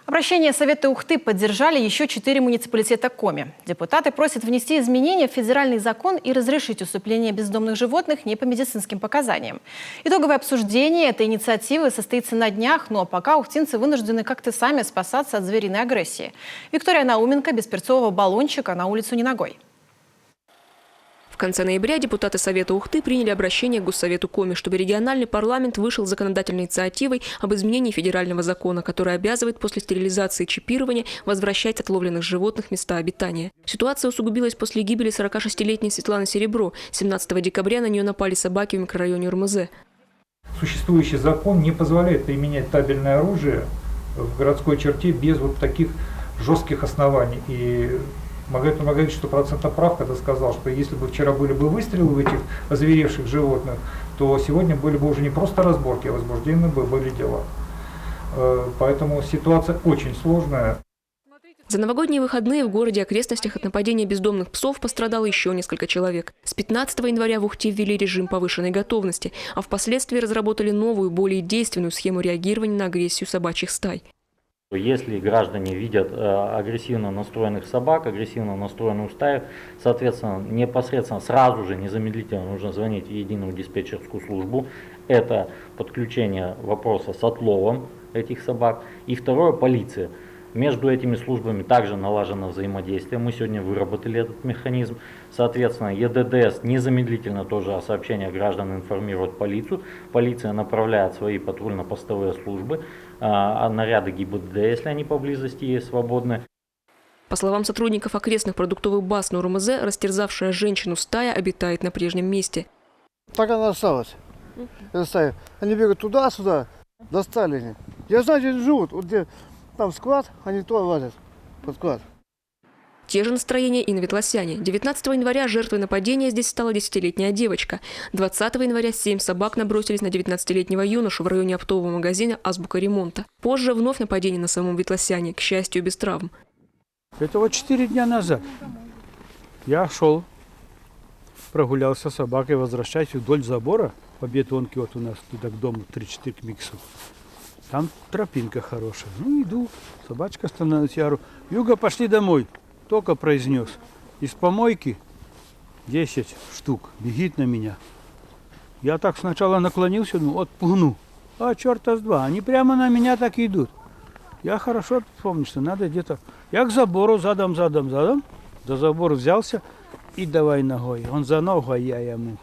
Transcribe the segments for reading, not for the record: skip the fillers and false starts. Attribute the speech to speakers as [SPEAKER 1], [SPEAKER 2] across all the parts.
[SPEAKER 1] Обращение Совета Ухты поддержали еще 4 муниципалитета Коми. Депутаты просят внести изменения в федеральный закон и разрешить усыпление бездомных животных не по медицинским показаниям. Итоговое обсуждение этой инициативы состоится на днях, но пока ухтинцы вынуждены как-то сами спасаться от звериной агрессии. Виктория Науменко без перцового баллончика на улицу не ногой.
[SPEAKER 2] В конце ноября депутаты Совета Ухты приняли обращение к Госсовету Коми, чтобы региональный парламент вышел с законодательной инициативой об изменении федерального закона, который обязывает после стерилизации и чипирования возвращать отловленных животных в места обитания. Ситуация усугубилась после гибели 46-летней Светланы Серебро. 17 декабря на нее напали собаки в микрорайоне УРМЗ.
[SPEAKER 3] Существующий закон не позволяет применять табельное оружие в городской черте без вот таких жестких оснований. И Магомед Магомедович 100% прав, когда сказал, что если бы вчера были бы выстрелы в этих озверевших животных, то сегодня были бы уже не просто разборки, а возбуждены бы были дела. Поэтому ситуация очень сложная.
[SPEAKER 2] За новогодние выходные в городе и окрестностях от нападения бездомных псов пострадало еще несколько человек. С 15 января в Ухте ввели режим повышенной готовности, а впоследствии разработали новую, более действенную схему реагирования на агрессию собачьих стай.
[SPEAKER 4] Если граждане видят агрессивно настроенных собак, агрессивно настроенную стаю, соответственно, непосредственно сразу же, незамедлительно нужно звонить в единую диспетчерскую службу. Это подключение вопроса с отловом этих собак. И второе, полиция. Между этими службами также налажено взаимодействие. Мы сегодня выработали этот механизм. Соответственно, ЕДДС незамедлительно тоже о сообщениях граждан информирует полицию. Полиция направляет свои патрульно-постовые службы, наряды ГИБДД, если они поблизости есть свободны.
[SPEAKER 2] По словам сотрудников окрестных продуктовых баз на УРМЗ, растерзавшая женщину стая обитает на прежнем месте.
[SPEAKER 5] Так она осталась. Эта стая. Они бегают туда-сюда, достали они. Я знаю, где они живут, вот где там склад, они туда лазят, под склад.
[SPEAKER 2] Те же настроения и на Ветлосяне. 19 января жертвой нападения здесь стала 10-летняя девочка. 20 января 7 собак набросились на 19-летнего юношу в районе оптового магазина «Азбука ремонта». Позже вновь нападение на самом Ветлосяне, к счастью, без травм.
[SPEAKER 6] Это вот 4 дня назад. Я шел, прогулялся с собакой, возвращаюсь вдоль забора по бетонке, вот у нас туда к дому 3-4 к миксу. Там тропинка хорошая. Ну, иду, собачка становится, я говорю, Юга, пошли домой. Только произнес. Из помойки 10 штук бегит на меня. Я так сначала наклонился, ну, отпугну. А черта с два, они прямо на меня так и идут. Я хорошо помню, что надо где-то... Я к забору задом. За забор взялся и давай ногой. Он за ногу, а я ему.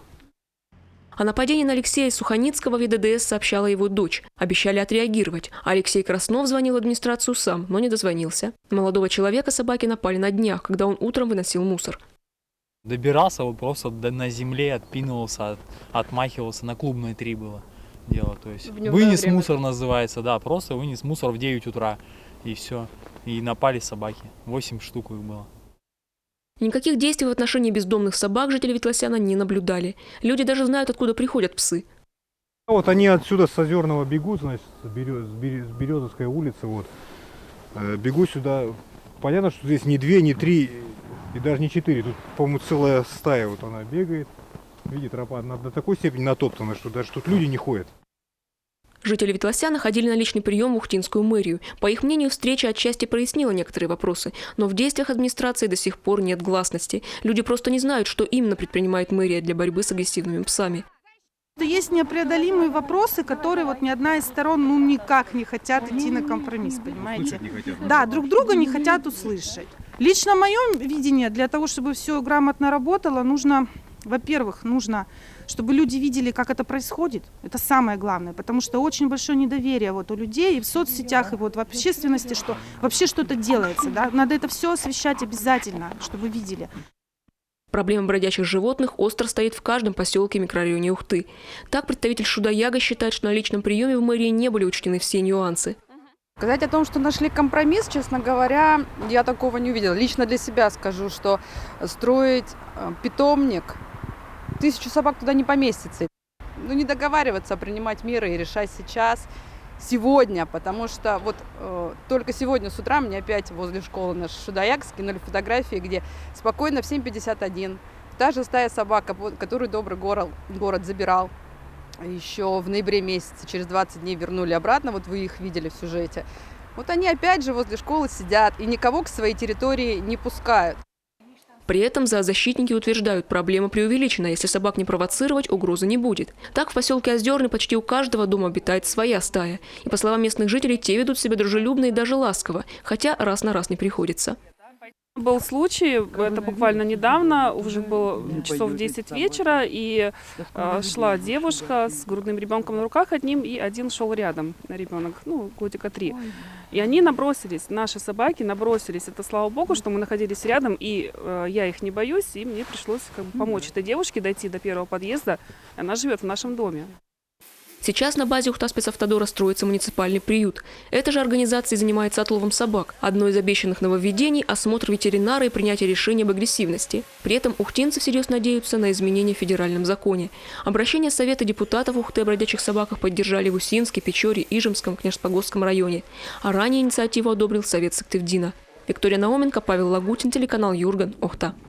[SPEAKER 2] О нападении на Алексея Суханицкого в ЕДДС сообщала его дочь. Обещали отреагировать. Алексей Краснов звонил в администрацию сам, но не дозвонился. На молодого человека собаки напали на днях, когда он утром выносил мусор.
[SPEAKER 7] Добирался вот просто на земле, отпинывался, отмахивался. На Клубной 3 было дело. То есть вынес мусор называется, да, просто вынес мусор в 9 утра. И все. И напали собаки. 8 штук их было.
[SPEAKER 2] Никаких действий в отношении бездомных собак жители Ветлосяна не наблюдали. Люди даже знают, откуда приходят псы.
[SPEAKER 8] Вот они отсюда с Озерного бегут, значит, с Березовской улицы. Вот. Бегут сюда. Понятно, что здесь не 2, не 3 и даже не 4. Тут, по-моему, целая стая вот она бегает. Видите, тропа до такой степени натоптана, что даже тут люди не ходят.
[SPEAKER 2] Жители Ветлосяна ходили на личный прием в Ухтинскую мэрию. По их мнению, встреча отчасти прояснила некоторые вопросы, но в действиях администрации до сих пор нет гласности. Люди просто не знают, что именно предпринимает мэрия для борьбы с агрессивными псами.
[SPEAKER 9] Есть непреодолимые вопросы, которые вот ни одна из сторон никак не хотят идти на компромисс, понимаете? Да, друг друга не хотят услышать. Лично мое видение, для того, чтобы все грамотно работало, нужно, во-первых, чтобы люди видели, как это происходит. Это самое главное, потому что очень большое недоверие вот у людей и в соцсетях, и вот в общественности, что вообще что-то делается. Да? Надо это все освещать обязательно, чтобы видели.
[SPEAKER 2] Проблема бродячих животных остро стоит в каждом поселке и микрорайоне Ухты. Так представитель Шудаяга считает, что на личном приеме в мэрии не были учтены все нюансы.
[SPEAKER 10] Сказать о том, что нашли компромисс, честно говоря, я такого не увидела. Лично для себя скажу, что строить питомник, 1000 собак туда не поместится. Ну, не договариваться, а принимать меры и решать сейчас, сегодня, потому что вот только сегодня с утра мне опять возле школы наш Шудаяк скинули фотографии, где спокойно в 7:51 та же стая собак, которую Добрый город забирал еще в ноябре месяце, через 20 дней вернули обратно, вот вы их видели в сюжете. Вот они опять же возле школы сидят и никого к своей территории не пускают.
[SPEAKER 2] При этом зоозащитники утверждают, проблема преувеличена. Если собак не провоцировать, угрозы не будет. Так, в поселке Озерный почти у каждого дома обитает своя стая. И, по словам местных жителей, те ведут себя дружелюбно и даже ласково, хотя раз на раз не приходится.
[SPEAKER 11] Был случай, это буквально недавно, уже было часов 10 вечера, и шла девушка с грудным ребенком на руках одним, и один шел рядом, ребенок, годика 3. И они набросились, наши собаки набросились. Это слава богу, что мы находились рядом, и я их не боюсь, и мне пришлось помочь этой девушке дойти до первого подъезда. Она живет в нашем доме.
[SPEAKER 2] Сейчас на базе Ухта-спецавтодора строится муниципальный приют. Эта же организация занимается отловом собак. Одно из обещанных нововведений – осмотр ветеринара и принятие решения об агрессивности. При этом ухтинцы всерьез надеются на изменения в федеральном законе. Обращение Совета депутатов Ухты о бродячих собаках поддержали в Усинске, Печоре, Ижемском, Княжпогосском районе. А ранее инициативу одобрил Совет Сыктывдина. Виктория Науменко, Павел Лагутин, телеканал Юрган, Ухта.